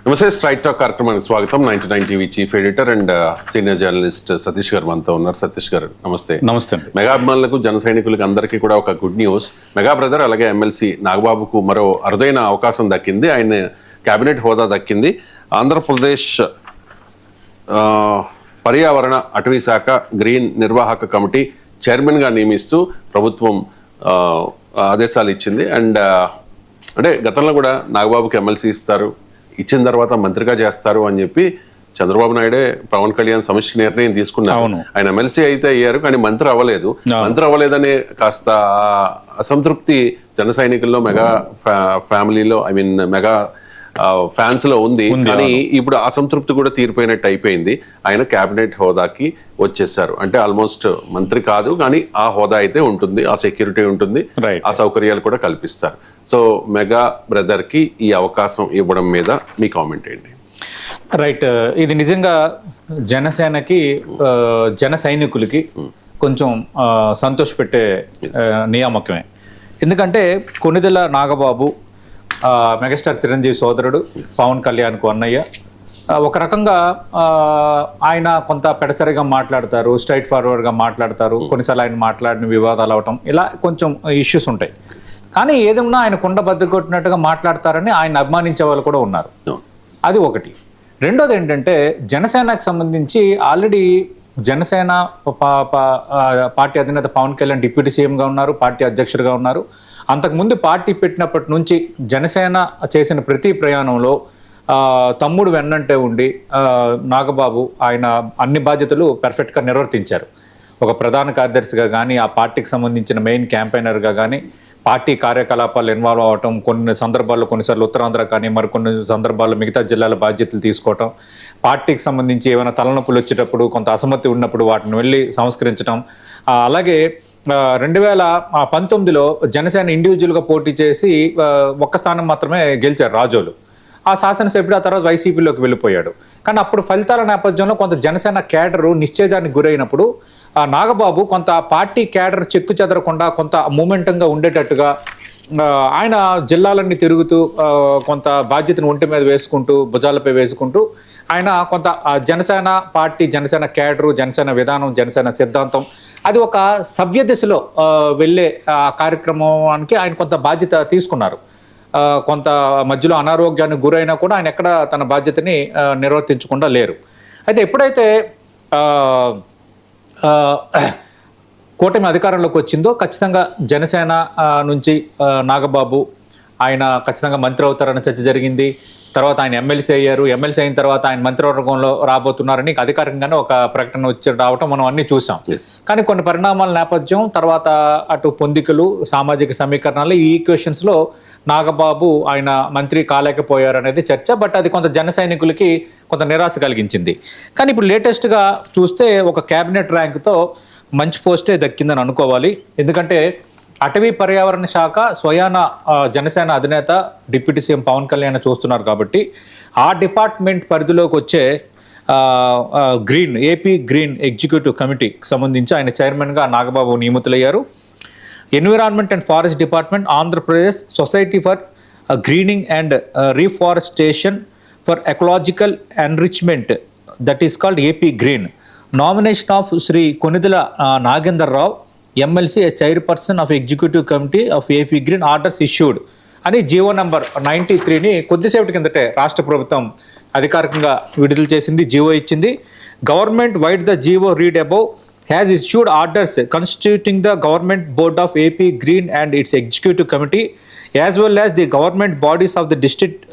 నమస్తే. Straight talk కార్యక్రమానికి స్వాగతం. 99 TV chief editor and senior journalist Satish గారు మనతో ఉన్నారు. సతీష్ గారు నమస్తే. నమస్తే. మెగా అభిమానులకు, జన సైనికులకు అందరికీ కూడా ఒక గుడ్ న్యూస్. మెగా బ్రదర్ అలాగే ఎమ్మెల్సీ నాగబాబుకు మరో అరుదైన అవకాశం దక్కింది. ఆయన కేబినెట్ హోదా దక్కింది. ఆంధ్రప్రదేశ్ పర్యావరణ అటవీ శాఖ గ్రీన్ నిర్వాహక కమిటీ చైర్మన్గా నియమిస్తూ ప్రభుత్వం ఆదేశాలు ఇచ్చింది. అండ్ అంటే గతంలో కూడా నాగబాబుకి ఎమ్మెల్సీ ఇచ్చిన తర్వాత మంత్రిగా చేస్తారు అని చెప్పి చంద్రబాబు నాయుడే పవన్ కళ్యాణ్ సమిష్టి నిర్ణయం తీసుకున్నారు. ఆయన ఎమ్మెల్సీ అయితే అయ్యారు, కానీ మంత్రి అవ్వలేదు. మంత్రి అవ్వలేదనే కాస్త అసంతృప్తి జన సైనికుల్లో, మెగా ఫ్యామిలీలో, మెగా ఫ్యాన్స్ లో ఉంది. కానీ ఇప్పుడు అసంతృప్తి కూడా తీరిపోయినట్టు అయిపోయింది. ఆయన కేబినెట్ హోదాకి వచ్చేసారు. అంటే ఆల్మోస్ట్ మంత్రి కాదు, కానీ ఆ హోదా అయితే ఉంటుంది, ఆ సెక్యూరిటీ ఉంటుంది, ఆ సౌకర్యాలు కూడా కల్పిస్తారు. సో మెగా బ్రదర్ కి ఈ అవకాశం ఇవ్వడం మీద మీ కామెంట్ ఏంటి? రైట్, ఇది నిజంగా జనసేనకి, జన సైనికులకి కొంచెం సంతోషపెట్టే నియామకమే. ఎందుకంటే కొణిదెల నాగబాబు మెగాస్టార్ చిరంజీవి సోదరుడు, పవన్ కళ్యాణ్కు అన్నయ్య. ఒక రకంగా ఆయన కొంత పెడసరిగా మాట్లాడతారు, స్ట్రైట్ ఫార్వర్డ్గా మాట్లాడతారు. కొన్నిసార్లు ఆయన మాట్లాడిన వివాదాలు అవటం, ఇలా కొంచెం ఇష్యూస్ ఉంటాయి. కానీ ఏదన్నా ఆయన కుండ బద్దకొట్టినట్టుగా మాట్లాడతారని ఆయన అభిమానించే వాళ్ళు కూడా ఉన్నారు. అది ఒకటి. రెండోది ఏంటంటే జనసేనకు సంబంధించి ఆల్రెడీ జనసేన పార్టీ అధినేత పవన్ కళ్యాణ్ డిప్యూటీ సీఎంగా ఉన్నారు, పార్టీ అధ్యక్షుడిగా ఉన్నారు. అంతకుముందు పార్టీ పెట్టినప్పటి నుంచి జనసేన చేసిన ప్రతి ప్రయాణంలో తమ్ముడు వెన్నంటే ఉండి నాగబాబు ఆయన అన్ని బాధ్యతలు పర్ఫెక్ట్గా నిర్వర్తించారు. ఒక ప్రధాన కార్యదర్శిగా కానీ, ఆ పార్టీకి సంబంధించిన మెయిన్ క్యాంపెయినర్గా కానీ, పార్టీ కార్యకలాపాలు ఇన్వాల్వ్ అవ్వటం, కొన్ని సందర్భాల్లో కొన్నిసార్లు ఉత్తరాంధ్ర కానీ, మరికొన్ని సందర్భాల్లో మిగతా జిల్లాల బాధ్యతలు తీసుకోవటం, పార్టీకి సంబంధించి ఏమైనా తలనొప్పులు వచ్చేటప్పుడు, కొంత అసమ్మతి ఉన్నప్పుడు వాటిని వెళ్ళి సంస్కరించడం. అలాగే 2019లో జనసేన ఇండివిజువల్గా పోటీ చేసి ఒక్క స్థానం మాత్రమే గెలిచారు రాజోలు. ఆ శాసనసభ్యుడు ఆ తర్వాత వైసీపీలోకి వెళ్ళిపోయాడు. కానీ అప్పుడు ఫలితాల నేపథ్యంలో కొంత జనసేన క్యాడరు నిశ్చేదానికి గురైనప్పుడు నాగబాబు కొంత పార్టీ క్యాడర్ చెక్కు చెదరకుండా కొంత మూమెంటంగా ఉండేటట్టుగా ఆయన జిల్లాలన్నీ తిరుగుతూ కొంత బాధ్యతను ఒంటి మీద వేసుకుంటూ, భుజాలపై వేసుకుంటూ ఆయన కొంత జనసేన పార్టీ, జనసేన క్యాడరు, జనసేన విధానం, జనసేన సిద్ధాంతం అది ఒక సవ్య దిశలో వెళ్ళే కార్యక్రమానికి ఆయన కొంత బాధ్యత తీసుకున్నారు. కొంత మధ్యలో అనారోగ్యానికి గురైనా కూడా ఆయన ఎక్కడ తన బాధ్యతని నిర్వర్తించకుండా లేరు. అయితే ఎప్పుడైతే కూటమి అధికారంలోకి వచ్చిందో ఖచ్చితంగా జనసేన నుంచి నాగబాబు ఆయన ఖచ్చితంగా మంత్రి అవుతారన్న చర్చ జరిగింది. తర్వాత ఆయన ఎమ్మెల్సీ అయ్యారు. ఎమ్మెల్సీ అయిన తర్వాత ఆయన మంత్రివర్గంలో రాబోతున్నారని అధికారికంగానే ఒక ప్రకటన వచ్చి రావటం మనం అన్ని చూసాం. కానీ కొన్ని పరిణామాల నేపథ్యం తర్వాత అటు పొందికలు, సామాజిక సమీకరణాలు, ఈ ఈక్వేషన్స్లో నాగబాబు ఆయన మంత్రి కాలేకపోయారు అనేది చర్చ. బట్ అది కొంత జన సైనికులకి కొంత నిరాశ కలిగించింది. కానీ ఇప్పుడు లేటెస్ట్గా చూస్తే ఒక క్యాబినెట్ ర్యాంక్తో మంచి పోస్టే దక్కిందని అనుకోవాలి. ఎందుకంటే అటవీ పర్యావరణ శాఖ స్వయాన జనసేన అధినేత డిప్యూటీ సీఎం పవన్ కళ్యాణ్ చూస్తున్నారు కాబట్టి ఆ డిపార్ట్మెంట్ పరిధిలోకి వచ్చే ఏపీ గ్రీన్ ఎగ్జిక్యూటివ్ కమిటీకి సంబంధించి ఆయన చైర్మన్గా నాగబాబు నియమితులయ్యారు. Environment and forest department, Andhra Pradesh society for greening and reforestation for ecological enrichment, that is called AP green. Nomination of Shri Konidela Nagender Rao MLC chairperson of executive committee of AP green orders issued అని GO number 93ని కొద్దిసేపటి కిందటే రాష్ట్ర ప్రభుత్వం అధికారికంగా విడుదల చేసింది, GO ఇచ్చింది. Government vide the GO read above has issued orders constituting the government board of AP green and its executive committee as well as the government bodies of the district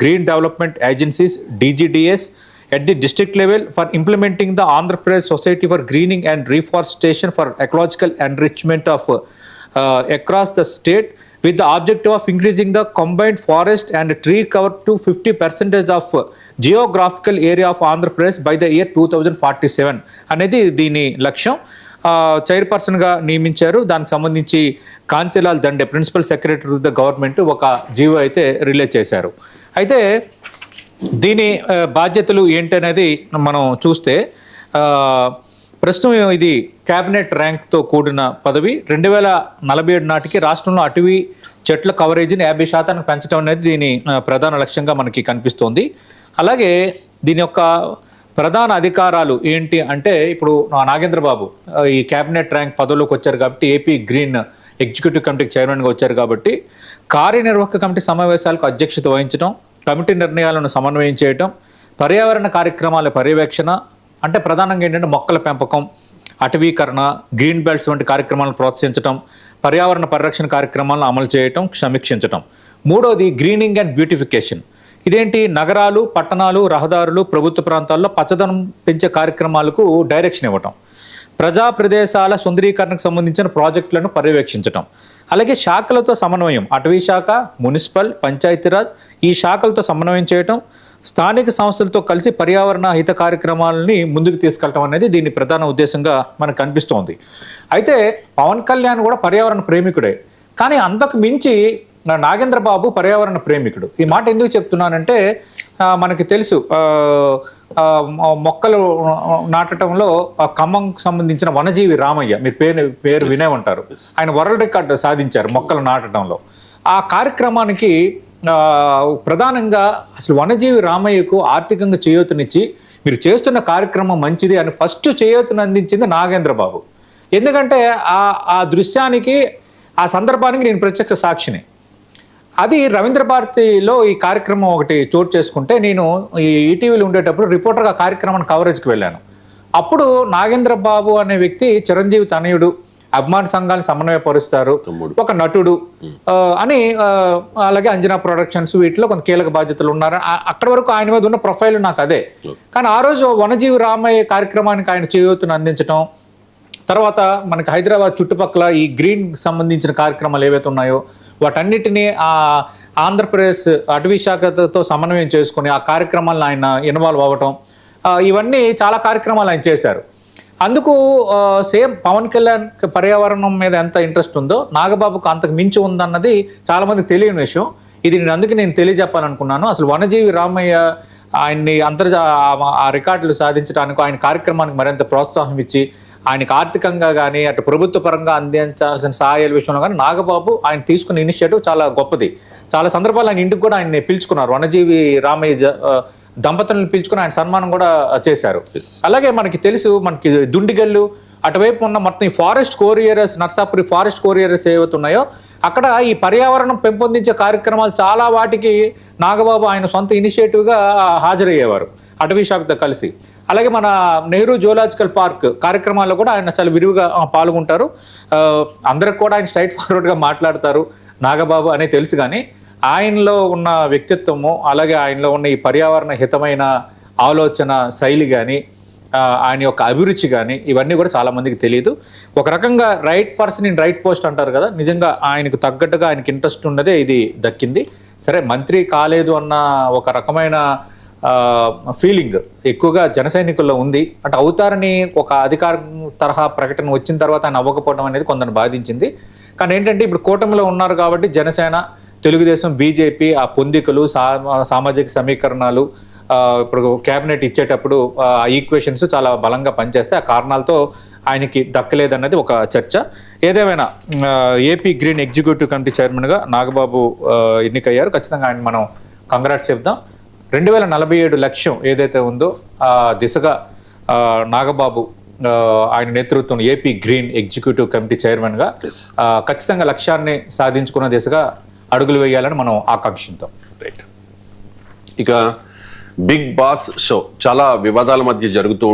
green development agencies DGDS at the district level for implementing the Andhra Pradesh Society for Greening and Reforestation for Ecological Enrichment of across the state with the objective of increasing the combined forest and tree cover to 50% of geographical area of Andhra Pradesh by the year 2047 అనేది దీని లక్ష్యం. చైర్పర్సన్గా నియమించారు. దానికి సంబంధించి Kantilal Dande principal secretary of the government ఒక G O అయితే release చేశారు. అయితే దీని బాధ్యతలు ఏంటనేది మనం చూస్తే ప్రస్తుతం ఇది క్యాబినెట్ ర్యాంక్తో కూడిన పదవి. 2047 నాటికి రాష్ట్రంలో అటవీ చెట్ల కవరేజీని 50% పెంచడం అనేది దీని ప్రధాన లక్ష్యంగా మనకి కనిపిస్తోంది. అలాగే దీని యొక్క ప్రధాన అధికారాలు ఏంటి అంటే, ఇప్పుడు నాగేంద్ర బాబు ఈ క్యాబినెట్ ర్యాంక్ పదవిలోకి వచ్చారు కాబట్టి, ఏపీ గ్రీన్ ఎగ్జిక్యూటివ్ కమిటీకి చైర్మన్గా వచ్చారు కాబట్టి, కార్యనిర్వాహక కమిటీ సమావేశాలకు అధ్యక్షత వహించడం, కమిటీ నిర్ణయాలను సమన్వయం చేయడం, పర్యావరణ కార్యక్రమాల పర్యవేక్షణ, అంటే ప్రధానంగా ఏంటంటే మొక్కల పెంపకం, అటవీకరణ, గ్రీన్ బెల్ట్స్ వంటి కార్యక్రమాలను ప్రోత్సహించడం, పర్యావరణ పరిరక్షణ కార్యక్రమాలను అమలు చేయటం, సమీక్షించటం. మూడోది గ్రీనింగ్ అండ్ బ్యూటిఫికేషన్. ఇదేంటి, నగరాలు, పట్టణాలు, రహదారులు, ప్రభుత్వ ప్రాంతాల్లో పచ్చదనం పెంచే కార్యక్రమాలకు డైరెక్షన్ ఇవ్వటం, ప్రజా ప్రదేశాల సుందరీకరణకు సంబంధించిన ప్రాజెక్టులను పర్యవేక్షించటం, అలాగే శాఖలతో సమన్వయం, అటవీ శాఖ, మున్సిపల్, పంచాయతీరాజ్ ఈ శాఖలతో సమన్వయం చేయటం, స్థానిక సంస్థలతో కలిసి పర్యావరణ హిత కార్యక్రమాలని ముందుకు తీసుకెళ్ళటం అనేది దీని ప్రధాన ఉద్దేశంగా మనకు కనిపిస్తోంది. అయితే పవన్ కళ్యాణ్ కూడా పర్యావరణ ప్రేమికుడే, కానీ అంతకు మించి నాగేంద్ర బాబు పర్యావరణ ప్రేమికుడు. ఈ మాట ఎందుకు చెప్తున్నానంటే, మనకి తెలుసు మొక్కలు నాటడంలో ఖమ్మం సంబంధించిన వనజీవి రామయ్య, మీరు పేరు వినే ఉంటారు. ఆయన వరల్డ్ రికార్డు సాధించారు మొక్కలు నాటడంలో. ఆ కార్యక్రమానికి ప్రధానంగా అసలు వనజీవి రామయ్యకు ఆర్థికంగా చేయూతనిచ్చి, మీరు చేస్తున్న కార్యక్రమం మంచిది అని ఫస్ట్ చేయూతను అందించింది నాగేంద్ర బాబు. ఎందుకంటే ఆ దృశ్యానికి, ఆ సందర్భానికి నేను ప్రత్యక్ష సాక్షిని. అది రవీంద్ర భారతిలో ఈ కార్యక్రమం ఒకటి చోటు చేసుకుంటే, నేను ఈ ఈటీవీలో ఉండేటప్పుడు రిపోర్టర్గా కార్యక్రమాన్ని కవరేజ్కి వెళ్ళాను. అప్పుడు నాగేంద్ర బాబు అనే వ్యక్తి చిరంజీవి తనయుడు, అభిమాన సంఘాలను సమన్వయపరుస్తారు, ఒక నటుడు అని, అలాగే అంజనా ప్రొడక్షన్స్ వీటిలో కొంత కీలక బాధ్యతలు ఉన్నారు. అక్కడి వరకు ఆయన మీద ఉన్న ప్రొఫైల్ నాకు అదే. కానీ ఆ రోజు వనజీవి రామయ్య కార్యక్రమానికి ఆయన చేయూతను అందించడం, తర్వాత మనకి హైదరాబాద్ చుట్టుపక్కల ఈ గ్రీన్ సంబంధించిన కార్యక్రమాలు ఏవైతే ఉన్నాయో వాటన్నిటినీ ఆంధ్రప్రదేశ్ అటవీ శాఖతో సమన్వయం చేసుకుని ఆ కార్యక్రమాలను ఆయన ఇన్వాల్వ్ అవ్వటం, ఇవన్నీ చాలా కార్యక్రమాలు ఆయన చేశారు. అందుకు సేమ్ పవన్ కళ్యాణ్ పర్యావరణం మీద ఎంత ఇంట్రెస్ట్ ఉందో నాగబాబుకు అంతకు మించి ఉందన్నది చాలామందికి తెలియని విషయం. ఇది అందుకే నేను తెలియజెప్పాలనుకున్నాను. అసలు వనజీవి రామయ్య ఆయన్ని ఆ రికార్డులు సాధించడానికి, ఆయన కార్యక్రమానికి మరింత ప్రోత్సాహం ఇచ్చి, ఆయనకు ఆర్థికంగా కానీ అటు ప్రభుత్వ పరంగా అందించాల్సిన సహాయాల విషయంలో కానీ నాగబాబు ఆయన తీసుకున్న ఇనిషియేటివ్ చాలా గొప్పది. చాలా సందర్భాలు ఆయన ఇంటికి కూడా ఆయన్ని పిలుచుకున్నారు. వనజీవి రామయ్య దంపతులను పిలుచుకుని ఆయన సన్మానం కూడా చేశారు. అలాగే మనకి తెలుసు, మనకి దుండిగల్లు అటువైపు ఉన్న మొత్తం ఈ ఫారెస్ట్ కోరియర్స్, నర్సాపురి ఫారెస్ట్ కోరియర్స్ ఏవైతే ఉన్నాయో అక్కడ ఈ పర్యావరణం పెంపొందించే కార్యక్రమాలు చాలా వాటికి నాగబాబు ఆయన సొంత ఇనిషియేటివ్గా హాజరయ్యేవారు అటవీ శాఖతో కలిసి. అలాగే మన నెహ్రూ జూలాజికల్ పార్క్ కార్యక్రమాల్లో కూడా ఆయన చాలా విరివిగా పాల్గొంటారు. అందరికి కూడా ఆయన స్ట్రైట్ ఫార్వర్డ్గా మాట్లాడతారు నాగబాబు అనే తెలుసు. కానీ ఆయనలో ఉన్న వ్యక్తిత్వము, అలాగే ఆయనలో ఉన్న ఈ పర్యావరణ హితమైన ఆలోచన శైలి కానీ, ఆయన యొక్క అభిరుచి కానీ, ఇవన్నీ కూడా చాలామందికి తెలియదు. ఒక రకంగా right person in right post అంటారు కదా, నిజంగా ఆయనకు తగ్గట్టుగా ఆయనకి ఇంట్రెస్ట్ ఉన్నదే ఇది దక్కింది. సరే, మంత్రి కాలేదు అన్న ఒక రకమైన ఫీలింగ్ ఎక్కువగా జన సైనికుల్లో ఉంది. అంటే అవుతారని ఒక అధికార తరహా ప్రకటన వచ్చిన తర్వాత ఆయన అవ్వకపోవడం అనేది కొందరిని బాధించింది. కానీ ఏంటంటే ఇప్పుడు కూటమిలో ఉన్నారు కాబట్టి జనసేన, తెలుగుదేశం, బీజేపీ ఆ పొందికలు, సామాజిక సమీకరణాలు, ఇప్పుడు క్యాబినెట్ ఇచ్చేటప్పుడు ఆ ఈక్వేషన్స్ చాలా బలంగా పనిచేస్తే ఆ కారణాలతో ఆయనకి దక్కలేదన్నది ఒక చర్చ. ఏదేమైనా ఏపీ గ్రీన్ ఎగ్జిక్యూటివ్ కమిటీ చైర్మన్గా నాగబాబు ఎన్నికయ్యారు. ఖచ్చితంగా ఆయన మనం కంగ్రాట్స్ చెప్దాం. 2047 లక్ష్యం ఏదైతే ఉందో ఆ దిశగా నాగబాబు ఆయన నేతృత్వం ఏపీ గ్రీన్ ఎగ్జిక్యూటివ్ కమిటీ చైర్మన్గా ఖచ్చితంగా లక్ష్యాన్ని సాధించుకున్న దిశగా అడుగులు వేయాలని మనం ఆకాంక్షిద్దాం. రైట్. ఇక బిగ్ బాస్ షో చాలా వివాదాల మధ్య జరుగుతూ ఉంటుంది.